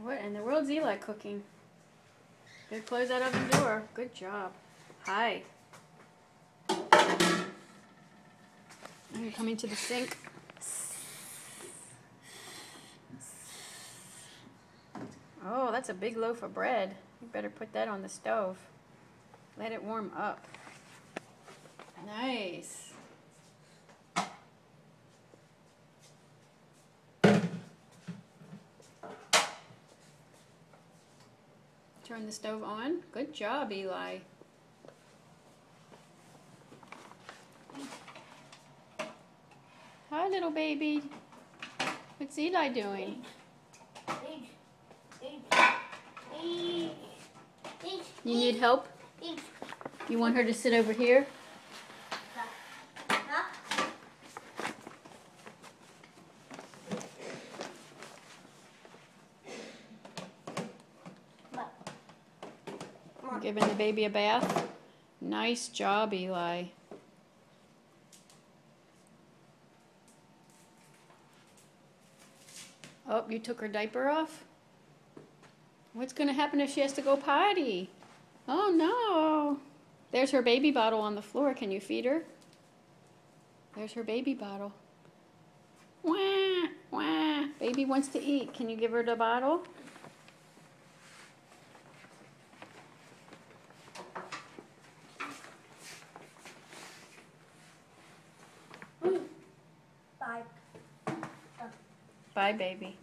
What in the world's Eli cooking? Gotta close that oven door. Good job. Hi. I'm coming to the sink. Oh, that's a big loaf of bread. You better put that on the stove. Let it warm up. Nice. Turn the stove on. Good job, Eli. Hi, little baby. What's Eli doing? You need help? You want her to sit over here? Giving the baby a bath? Nice job, Eli. Oh, you took her diaper off? What's going to happen if she has to go potty? Oh, no. There's her baby bottle on the floor. Can you feed her? There's her baby bottle. Wah, wah. Baby wants to eat. Can you give her the bottle? Bye. Bye, baby.